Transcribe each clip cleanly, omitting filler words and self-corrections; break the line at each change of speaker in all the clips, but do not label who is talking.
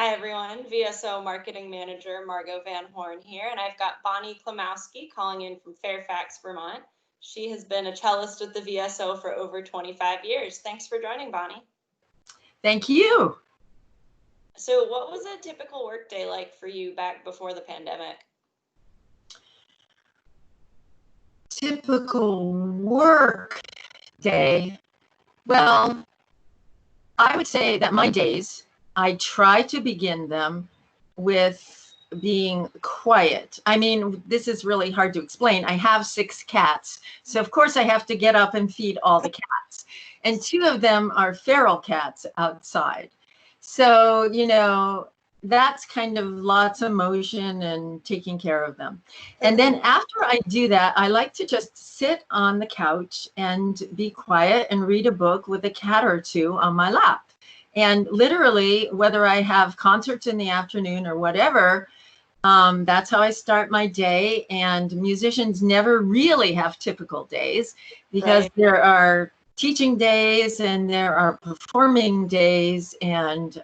Hi everyone, VSO Marketing Manager Margot Van Horn here, and I've got Bonnie Klimowski calling in from Fairfax, Vermont. She has been a cellist with the VSO for over 25 years. Thanks for joining, Bonnie.
Thank you.
So what was a typical workday like for you back before the pandemic?
Typical work day. Well, I would say that my days, I try to begin them with being quiet. I mean, this is really hard to explain. I have 6 cats. So of course I have to get up and feed all the cats. And 2 of them are feral cats outside. So, that's kind of lots of motion and taking care of them. And then after I do that, I like to just sit on the couch and be quiet and read a book with a cat or 2 on my lap. And literally, whether I have concerts in the afternoon or whatever, that's how I start my day. And musicians never really have typical days because there are teaching days and there are performing days and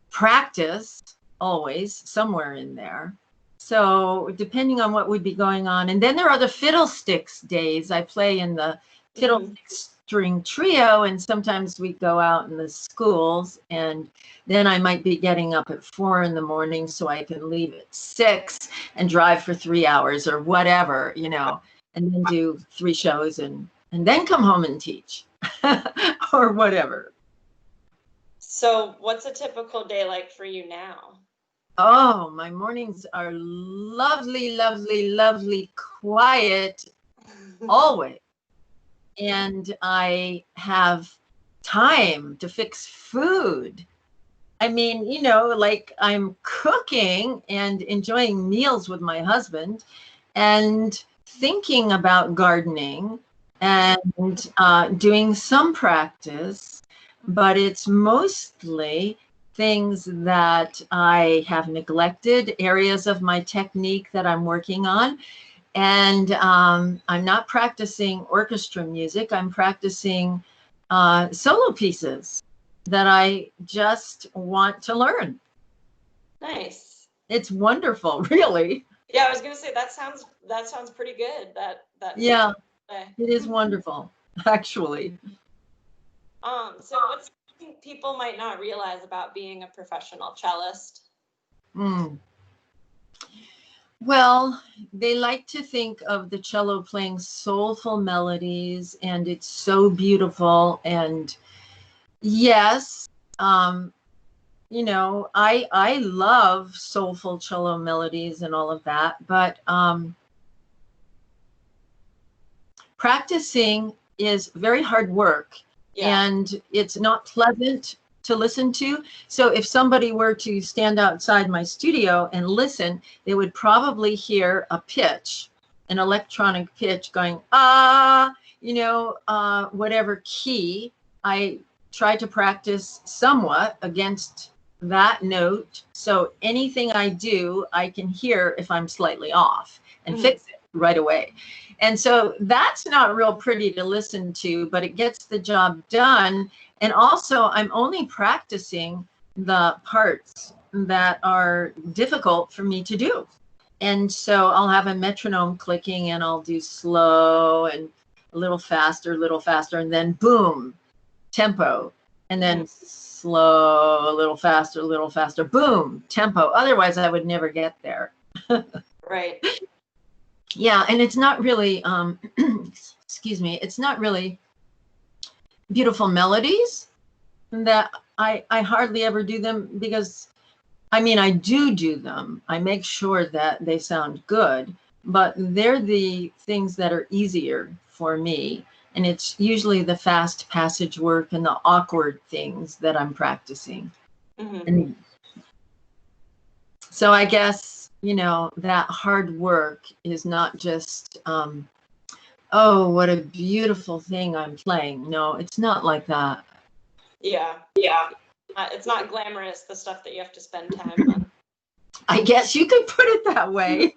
practice always somewhere in there. So depending on what would be going on. And then there are the fiddlesticks days. I play in the fiddlesticks string trio, and sometimes we go out in the schools, and then I might be getting up at 4 in the morning so I can leave at 6 and drive for 3 hours or whatever, and then do 3 shows and then come home and teach or whatever.
So what's a typical day like for you now?
Oh, my mornings are lovely, lovely, lovely, quiet, always. And I have time to fix food. I mean, like I'm cooking and enjoying meals with my husband and thinking about gardening and doing some practice, but it's mostly things that I have neglected, areas of my technique that I'm working on. And I'm not practicing orchestra music. I'm practicing solo pieces that I just want to learn.
Nice.
It's wonderful, really.
Yeah, I was gonna say that sounds pretty good. That
Yeah, it is wonderful, actually.
So what's something people might not realize about being a professional cellist?
Well, they like to think of the cello playing soulful melodies, and it's so beautiful. And yes, I love soulful cello melodies and all of that, but practicing is very hard work, and it's not pleasant to listen to. So if somebody were to stand outside my studio and listen, they would probably hear a pitch, an electronic pitch going, whatever key. I try to practice somewhat against that note. So anything I do, I can hear if I'm slightly off and fix it right away. And so that's not real pretty to listen to, but it gets the job done. And also, I'm only practicing the parts that are difficult for me to do. And so I'll have a metronome clicking and I'll do slow and a little faster, and then boom, tempo. And then slow, a little faster, boom, tempo. Otherwise, I would never get there.
Right.
Yeah, and it's not really, excuse me, it's not really beautiful melodies that I hardly ever do them because, I do them. I make sure that they sound good, but they're the things that are easier for me. And it's usually the fast passage work and the awkward things that I'm practicing. And so I guess, that hard work is not just, oh, what a beautiful thing I'm playing. No, it's not like that.
Yeah. It's not glamorous, the stuff that you have to spend time on.
I guess you could put it that way.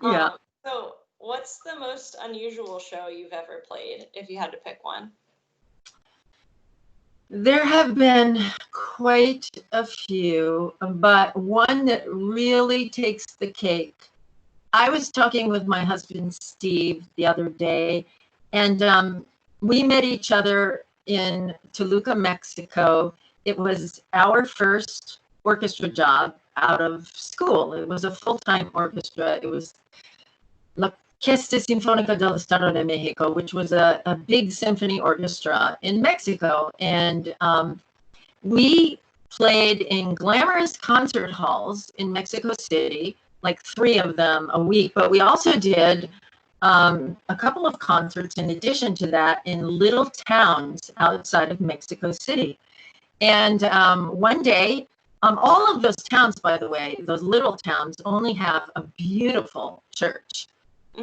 Yeah.
So what's the most unusual show you've ever played, if you had to pick one?
There have been quite a few, but one that really takes the cake. I was talking with my husband, Steve, the other day, and we met each other in Toluca, Mexico. It was our first orchestra job out of school. It was a full-time orchestra. It was La Orquesta Sinfónica del Estado de Mexico, which was a big symphony orchestra in Mexico. And we played in glamorous concert halls in Mexico City, like 3 of them a week. But we also did a couple of concerts in addition to that in little towns outside of Mexico City. And one day, all of those towns, by the way, those little towns only have a beautiful church.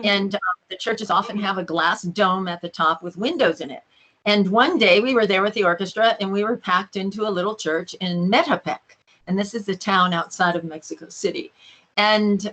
And the churches often have a glass dome at the top with windows in it. And one day we were there with the orchestra and we were packed into a little church in Metepec. And this is the town outside of Mexico City. And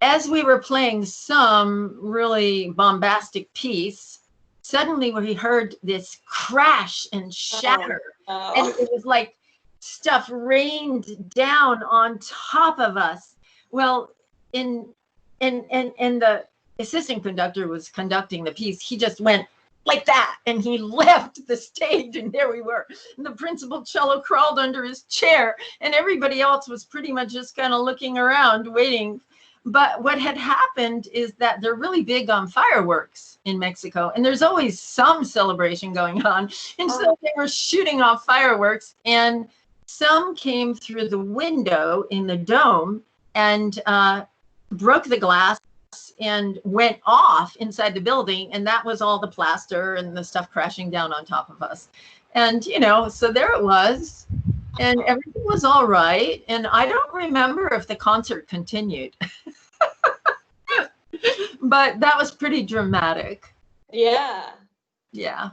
as we were playing some really bombastic piece, suddenly we heard this crash and shatter. And it was like stuff rained down on top of us. Well, and the assistant conductor was conducting the piece. He just went like that and he left the stage, and there we were. And the principal cello crawled under his chair and everybody else was pretty much just kind of looking around waiting. But what had happened is that they're really big on fireworks in Mexico, and there's always some celebration going on. And so they were shooting off fireworks, and some came through the window in the dome and broke the glass and went off inside the building. And that was all the plaster and the stuff crashing down on top of us. And, you know, so there it was. And everything was all right. And I don't remember if the concert continued. But that was pretty dramatic.
Yeah.
Yeah.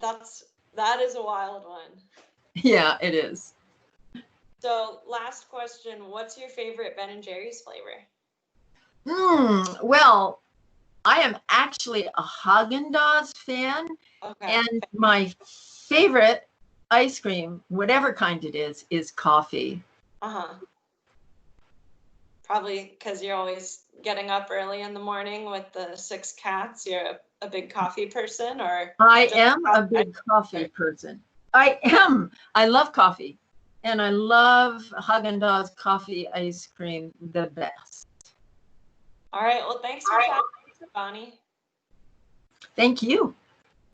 That is a wild one.
Yeah, it is.
So last question, what's your favorite Ben & Jerry's flavor?
Well, I am actually a Haagen-Dazs fan.
Okay.
And my favorite ice cream, whatever kind it is coffee.
Probably because you're always getting up early in the morning with the 6 cats. You're a big coffee person, or?
I am a big coffee person. I am. I love coffee. And I love Haagen-Dazs coffee ice cream the best.
All right. Well, thanks for chatting, Bonnie.
Thank you.